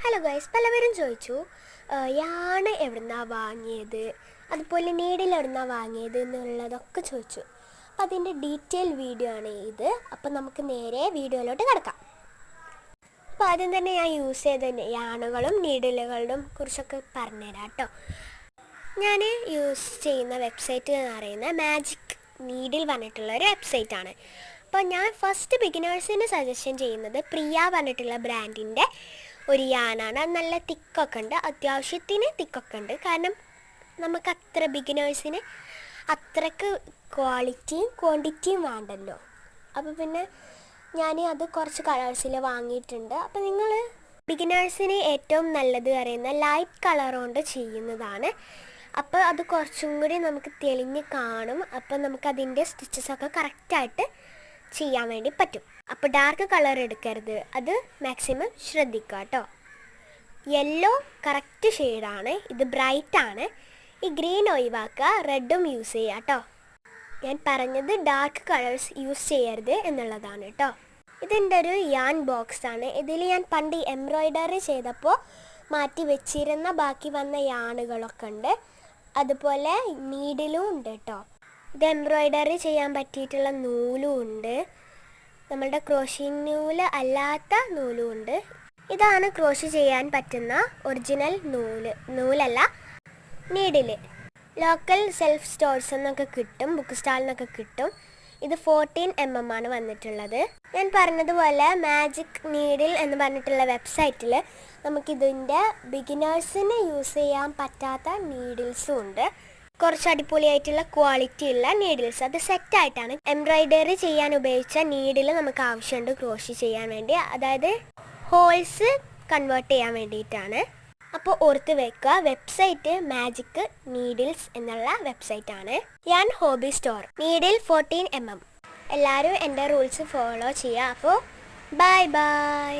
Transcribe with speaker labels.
Speaker 1: Hello guys, പലവരും ചോദിച്ചു യാണ് എവിടുന്നാണ് വാങ്ങിയത്, അതുപോലെ നീഡിൽ എവിടുന്നാണ് വാങ്ങിയത് എന്നുള്ളതൊക്കെ ചോദിച്ചു. അപ്പം അതിൻ്റെ ഡീറ്റെയിൽ വീഡിയോ ആണ് ഇത്. അപ്പം നമുക്ക് നേരെ വീഡിയോയിലോട്ട് കിടക്കാം. അപ്പോൾ ആദ്യം തന്നെ ഞാൻ യൂസ് ചെയ്ത യാണുകളും നീഡിലുകളും കുറിച്ചൊക്കെ പറഞ്ഞുതരാം കേട്ടോ. ഞാൻ യൂസ് ചെയ്യുന്ന വെബ്സൈറ്റ് എന്ന് പറയുന്നത് മാജിക് നീഡിൽ പറഞ്ഞിട്ടുള്ളൊരു വെബ്സൈറ്റാണ്. അപ്പോൾ ഞാൻ ഫസ്റ്റ് ബിഗിനേഴ്സിന് സജഷൻ ചെയ്യുന്നത് പ്രിയ പറഞ്ഞിട്ടുള്ള ബ്രാൻഡിൻ്റെ ഒരു യാനാണ്. അത് നല്ല തിക്കൊക്കെ ഉണ്ട്, അത്യാവശ്യത്തിന് തിക്കൊക്കെ ഉണ്ട്. കാരണം നമുക്ക് അത്ര ബിഗിനേഴ്സിന് അത്രക്ക് ക്വാളിറ്റിയും ക്വാണ്ടിറ്റിയും വേണ്ടല്ലോ. അപ്പോൾ പിന്നെ ഞാൻ അത് കുറച്ച് കളേഴ്സിൽ വാങ്ങിയിട്ടുണ്ട്. അപ്പോൾ നിങ്ങൾ ബിഗിനേഴ്സിന് ഏറ്റവും നല്ലത് പറയുന്ന ലൈറ്റ് കളർ കൊണ്ട് ചെയ്യുന്നതാണ്. അപ്പോൾ അത് കുറച്ചും കൂടി നമുക്ക് തെളിഞ്ഞ് കാണും. അപ്പോൾ നമുക്കതിൻ്റെ സ്റ്റിച്ചസൊക്കെ കറക്റ്റായിട്ട് ചെയ്യാൻ വേണ്ടി പറ്റും. അപ്പോൾ ഡാർക്ക് കളർ എടുക്കരുത്, അത് മാക്സിമം ശ്രദ്ധിക്കുക കേട്ടോ. യെല്ലോ കറക്റ്റ് ഷെയ്ഡാണ്, ഇത് ബ്രൈറ്റാണ്. ഈ ഗ്രീൻ ഒഴിവാക്കുക, റെഡും യൂസ് ചെയ്യുക കേട്ടോ. ഞാൻ പറഞ്ഞത് ഡാർക്ക് കളേഴ്സ് യൂസ് ചെയ്യരുത് എന്നുള്ളതാണ് കേട്ടോ. ഇതിൻ്റെ ഒരു യാൻ ബോക്സാണ്. ഇതിൽ ഞാൻ പണ്ട് എംബ്രോയ്ഡറി ചെയ്തപ്പോൾ മാറ്റി വെച്ചിരുന്ന ബാക്കി വന്ന യാണുകളൊക്കെ ഉണ്ട്. അതുപോലെ നീഡിലും ഉണ്ട് കേട്ടോ. ഇത് എംബ്രോയ്ഡറി ചെയ്യാൻ പറ്റിയിട്ടുള്ള നൂലും ഉണ്ട്, നമ്മളുടെ ക്രോഷി നൂല് അല്ലാത്ത നൂലും ഉണ്ട്. ഇതാണ് ക്രോഷി ചെയ്യാൻ പറ്റുന്ന ഒറിജിനൽ നൂലല്ല നീഡിൽ. ലോക്കൽ സെൽഫ് സ്റ്റോഴ്സ് എന്നൊക്കെ കിട്ടും, ബുക്ക് സ്റ്റാളിൽ നിന്നൊക്കെ കിട്ടും. ഇത് 14 mm ആണ് വന്നിട്ടുള്ളത്. ഞാൻ പറഞ്ഞതുപോലെ മാജിക് നീഡിൽ എന്ന് പറഞ്ഞിട്ടുള്ള വെബ്സൈറ്റിൽ നമുക്കിതിൻ്റെ ബിഗിനേഴ്സിന് യൂസ് ചെയ്യാൻ പറ്റാത്ത നീഡിൽസും ഉണ്ട്. കുറച്ച് അടിപൊളിയായിട്ടുള്ള ക്വാളിറ്റി ഉള്ള നീഡിൽസ്, അത് സെറ്റായിട്ടാണ്. എംബ്രോയ്ഡറി ചെയ്യാൻ ഉപയോഗിച്ച നീഡിൽ നമുക്ക് ആവശ്യമുണ്ട് ക്രോഷി ചെയ്യാൻ വേണ്ടി, അതായത് ഹോൾസ് കൺവേർട്ട് ചെയ്യാൻ വേണ്ടിയിട്ടാണ്. അപ്പോൾ ഓർത്ത് വെക്കുക, വെബ്സൈറ്റ് മാജിക് നീഡിൽസ് എന്നുള്ള വെബ്സൈറ്റാണ്. യാൻ ഹോബി സ്റ്റോർ, നീഡിൽ 14 mm. എല്ലാവരും എൻ്റെ റൂൾസ് ഫോളോ ചെയ്യുക. അപ്പോൾ ബൈ ബൈ.